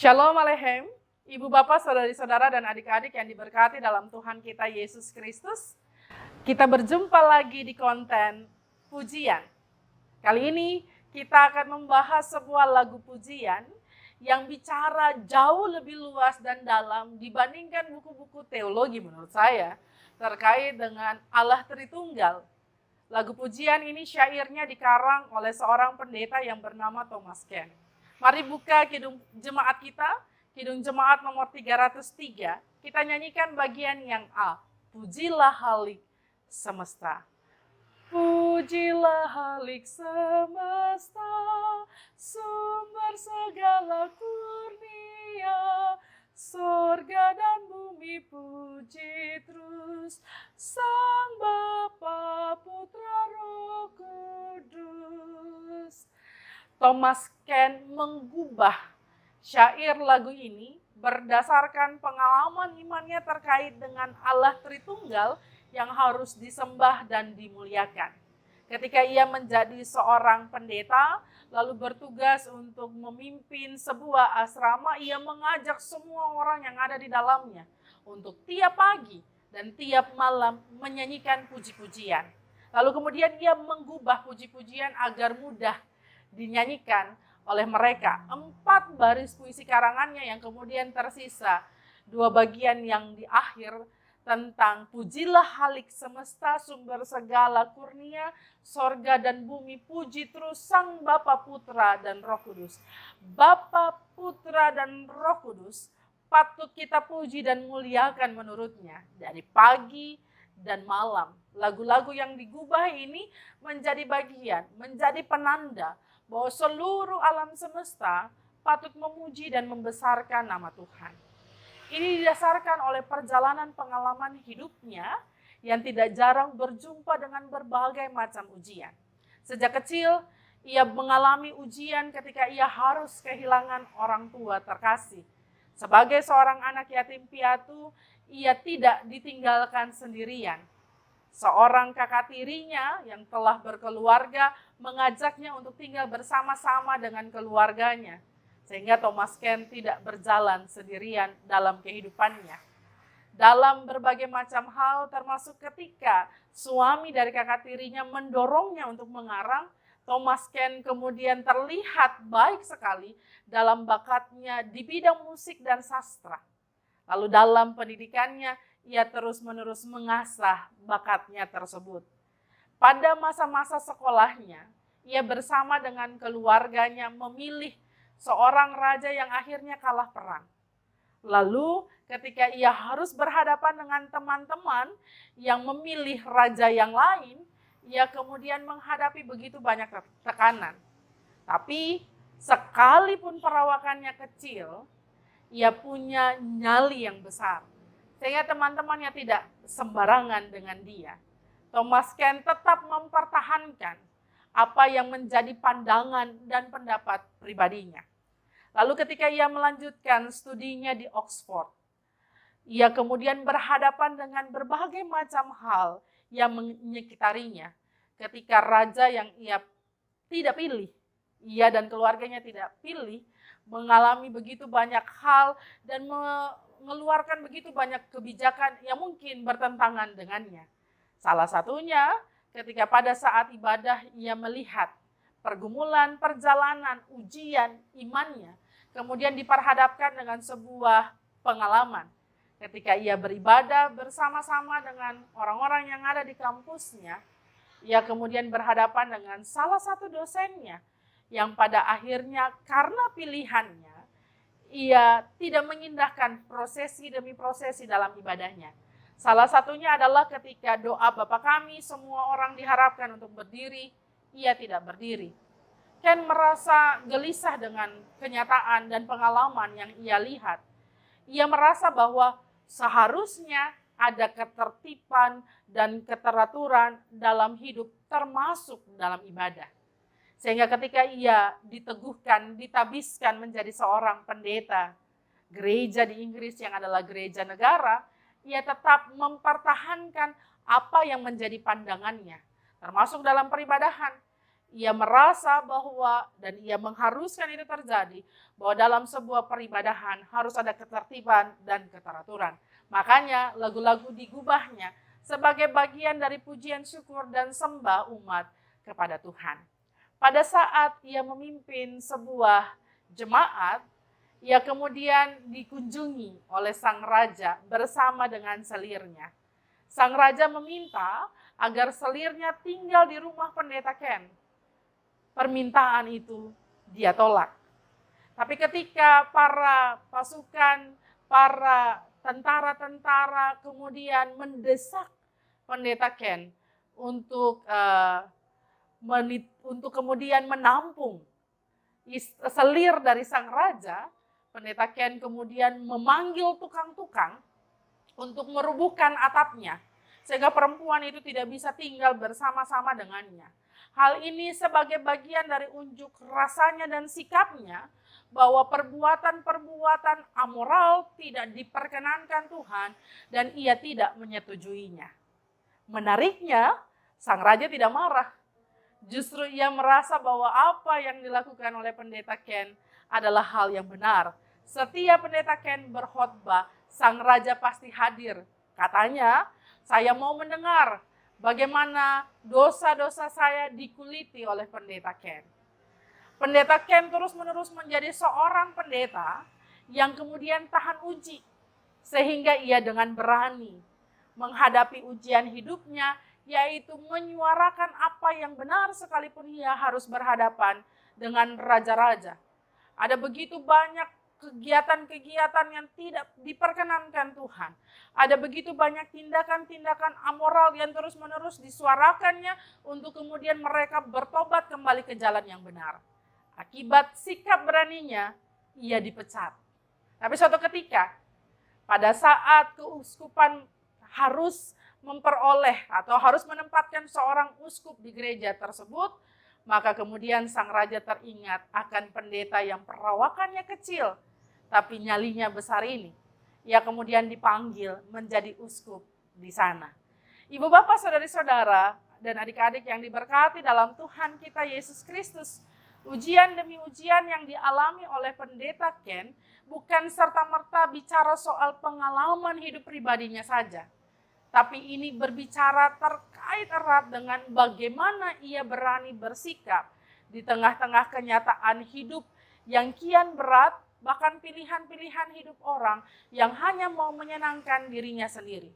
Shalom Aleichem, Ibu Bapak, Saudari-saudara dan adik-adik yang diberkati dalam Tuhan kita Yesus Kristus. Kita berjumpa lagi di konten pujian. Kali ini kita akan membahas sebuah lagu pujian yang bicara jauh lebih luas dan dalam dibandingkan buku-buku teologi menurut saya terkait dengan Allah Tritunggal. Lagu pujian ini syairnya dikarang oleh seorang pendeta yang bernama Thomas Ken. Mari buka kidung jemaat kita, kidung jemaat nomor 303. Kita nyanyikan bagian yang A. Pujilah Halik semesta. Pujilah Halik semesta, sumber segala kurnia, sorga dan bumi puji terus, Sang Bapa, Putra, Roh Kudus. Thomas Ken mengubah syair lagu ini berdasarkan pengalaman imannya terkait dengan Allah Tritunggal yang harus disembah dan dimuliakan. Ketika ia menjadi seorang pendeta, lalu bertugas untuk memimpin sebuah asrama, ia mengajak semua orang yang ada di dalamnya untuk tiap pagi dan tiap malam menyanyikan puji-pujian. Lalu kemudian ia mengubah puji-pujian agar mudah dinyanyikan oleh mereka. 4 baris puisi karangannya yang kemudian tersisa 2 bagian yang di akhir tentang pujilah Halik semesta, sumber segala kurnia, sorga dan bumi puji terus Sang Bapa, Putra dan Roh Kudus. Bapa, Putra dan Roh Kudus patut kita puji dan muliakan menurutnya dari pagi dan malam. Lagu-lagu yang digubah ini menjadi bagian, menjadi penanda bahwa seluruh alam semesta patut memuji dan membesarkan nama Tuhan. Ini didasarkan oleh perjalanan pengalaman hidupnya yang tidak jarang berjumpa dengan berbagai macam ujian. Sejak kecil, ia mengalami ujian ketika ia harus kehilangan orang tua terkasih. Sebagai seorang anak yatim piatu, ia tidak ditinggalkan sendirian. Seorang kakak tirinya yang telah berkeluarga mengajaknya untuk tinggal bersama-sama dengan keluarganya. Sehingga Thomas Ken tidak berjalan sendirian dalam kehidupannya. Dalam berbagai macam hal, termasuk ketika suami dari kakak tirinya mendorongnya untuk mengarang, Thomas Ken kemudian terlihat baik sekali dalam bakatnya di bidang musik dan sastra. Lalu dalam pendidikannya, ia terus-menerus mengasah bakatnya tersebut. Pada masa-masa sekolahnya, ia bersama dengan keluarganya memilih seorang raja yang akhirnya kalah perang. Lalu ketika ia harus berhadapan dengan teman-teman yang memilih raja yang lain, ia kemudian menghadapi begitu banyak tekanan. Tapi sekalipun perawakannya kecil, ia punya nyali yang besar. Sehingga teman-temannya tidak sembarangan dengan dia. Thomas Ken tetap mempertahankan apa yang menjadi pandangan dan pendapat pribadinya. Lalu ketika ia melanjutkan studinya di Oxford, ia kemudian berhadapan dengan berbagai macam hal yang menyekitarinya. Ketika raja yang ia tidak pilih, ia dan keluarganya tidak pilih, mengalami begitu banyak hal dan mengeluarkan begitu banyak kebijakan yang mungkin bertentangan dengannya. Salah satunya ketika pada saat ibadah ia melihat pergumulan, perjalanan, ujian, imannya, kemudian diperhadapkan dengan sebuah pengalaman. Ketika ia beribadah bersama-sama dengan orang-orang yang ada di kampusnya, ia kemudian berhadapan dengan salah satu dosennya, yang pada akhirnya karena pilihannya, ia tidak mengindahkan prosesi demi prosesi dalam ibadahnya. Salah satunya adalah ketika doa Bapa kami, semua orang diharapkan untuk berdiri, ia tidak berdiri. Ken merasa gelisah dengan kenyataan dan pengalaman yang ia lihat. Ia merasa bahwa seharusnya ada ketertiban dan keteraturan dalam hidup termasuk dalam ibadah. Sehingga ketika ia diteguhkan, ditabiskan menjadi seorang pendeta gereja di Inggris yang adalah gereja negara, ia tetap mempertahankan apa yang menjadi pandangannya. Termasuk dalam peribadahan, Ia merasa bahwa, dan ia mengharuskan itu terjadi, bahwa dalam sebuah peribadahan harus ada ketertiban dan keteraturan. Makanya lagu-lagu digubahnya sebagai bagian dari pujian syukur dan sembah umat kepada Tuhan. Pada saat ia memimpin sebuah jemaat, ia kemudian dikunjungi oleh sang raja bersama dengan selirnya. Sang raja meminta agar selirnya tinggal di rumah pendeta Ken. Permintaan itu dia tolak. Tapi ketika para pasukan, para tentara-tentara kemudian mendesak pendeta Ken untuk kemudian menampung selir dari sang raja, pendeta Ken kemudian memanggil tukang-tukang untuk merubuhkan atapnya, sehingga perempuan itu tidak bisa tinggal bersama-sama dengannya. Hal ini sebagai bagian dari unjuk rasanya dan sikapnya bahwa perbuatan-perbuatan amoral tidak diperkenankan Tuhan dan ia tidak menyetujuinya. Menariknya, sang raja tidak marah. Justru ia merasa bahwa apa yang dilakukan oleh pendeta Ken adalah hal yang benar. Setiap pendeta Ken berkhotbah, sang raja pasti hadir. Katanya, saya mau mendengar bagaimana dosa-dosa saya dikuliti oleh pendeta Ken. Pendeta Ken terus-menerus menjadi seorang pendeta yang kemudian tahan uji. Sehingga ia dengan berani menghadapi ujian hidupnya, yaitu menyuarakan apa yang benar sekalipun ia harus berhadapan dengan raja-raja. Ada begitu banyak kegiatan-kegiatan yang tidak diperkenankan Tuhan. Ada begitu banyak tindakan-tindakan amoral yang terus-menerus disuarakannya untuk kemudian mereka bertobat kembali ke jalan yang benar. Akibat sikap beraninya, ia dipecat. Tapi suatu ketika, pada saat keuskupan harus memperoleh atau harus menempatkan seorang uskup di gereja tersebut, maka kemudian sang raja teringat akan pendeta yang perawakannya kecil, tapi nyalinya besar ini. Ia kemudian dipanggil menjadi uskup di sana. Ibu bapak, saudari-saudara, dan adik-adik yang diberkati dalam Tuhan kita Yesus Kristus, ujian demi ujian yang dialami oleh pendeta Ken bukan serta-merta bicara soal pengalaman hidup pribadinya saja. Tapi ini berbicara terkait erat dengan bagaimana ia berani bersikap di tengah-tengah kenyataan hidup yang kian berat, bahkan pilihan-pilihan hidup orang yang hanya mau menyenangkan dirinya sendiri.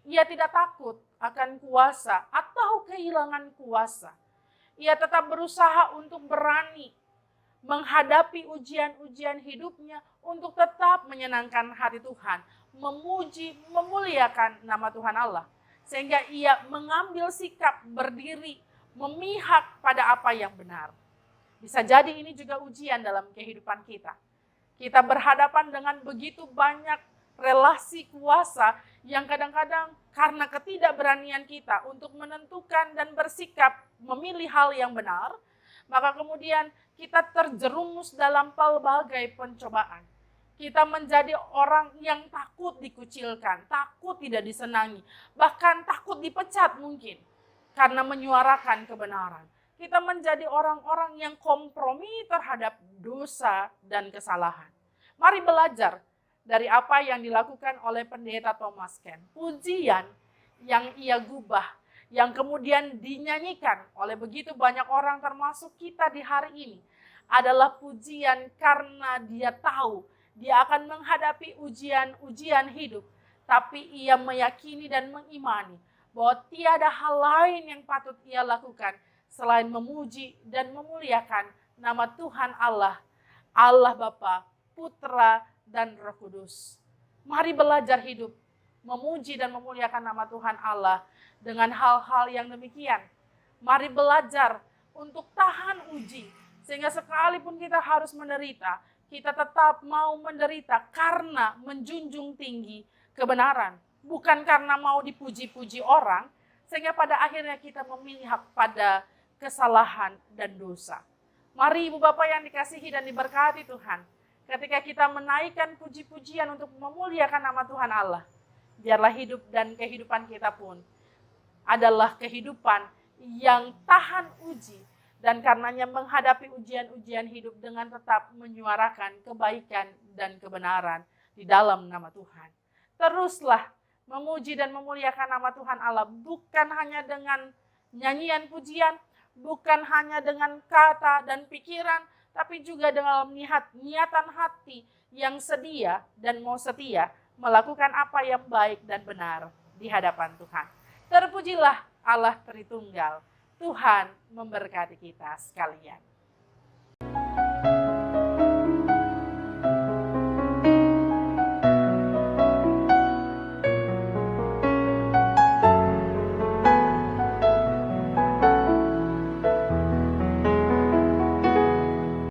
Ia tidak takut akan kuasa atau kehilangan kuasa. Ia tetap berusaha untuk berani menghadapi ujian-ujian hidupnya untuk tetap menyenangkan hati Tuhan, memuji, memuliakan nama Tuhan Allah. Sehingga ia mengambil sikap berdiri, memihak pada apa yang benar. Bisa jadi ini juga ujian dalam kehidupan kita. Kita berhadapan dengan begitu banyak relasi kuasa yang kadang-kadang karena ketidakberanian kita untuk menentukan dan bersikap memilih hal yang benar, maka kemudian kita terjerumus dalam pelbagai pencobaan. Kita menjadi orang yang takut dikucilkan, takut tidak disenangi, bahkan takut dipecat mungkin karena menyuarakan kebenaran. Kita menjadi orang-orang yang kompromi terhadap dosa dan kesalahan. Mari belajar dari apa yang dilakukan oleh pendeta Thomas Ken. Pujian yang ia gubah, yang kemudian dinyanyikan oleh begitu banyak orang termasuk kita di hari ini, adalah pujian karena dia tahu dia akan menghadapi ujian-ujian hidup, tapi ia meyakini dan mengimani bahwa tiada hal lain yang patut ia lakukan selain memuji dan memuliakan nama Tuhan Allah, Allah Bapa, Putra, dan Roh Kudus. Mari belajar hidup, memuji dan memuliakan nama Tuhan Allah dengan hal-hal yang demikian. Mari belajar untuk tahan uji, sehingga sekalipun kita harus menderita, kita tetap mau menderita karena menjunjung tinggi kebenaran. Bukan karena mau dipuji-puji orang, sehingga pada akhirnya kita memihak pada kesalahan dan dosa. Mari ibu bapak yang dikasihi dan diberkati Tuhan, ketika kita menaikkan puji-pujian untuk memuliakan nama Tuhan Allah, biarlah hidup dan kehidupan kita pun adalah kehidupan yang tahan uji, dan karenanya menghadapi ujian-ujian hidup dengan tetap menyuarakan kebaikan dan kebenaran di dalam nama Tuhan. Teruslah memuji dan memuliakan nama Tuhan Allah, bukan hanya dengan nyanyian pujian, bukan hanya dengan kata dan pikiran, tapi juga dengan niatan hati yang sedia dan mau setia melakukan apa yang baik dan benar di hadapan Tuhan. Terpujilah Allah Tritunggal. Tuhan memberkati kita sekalian.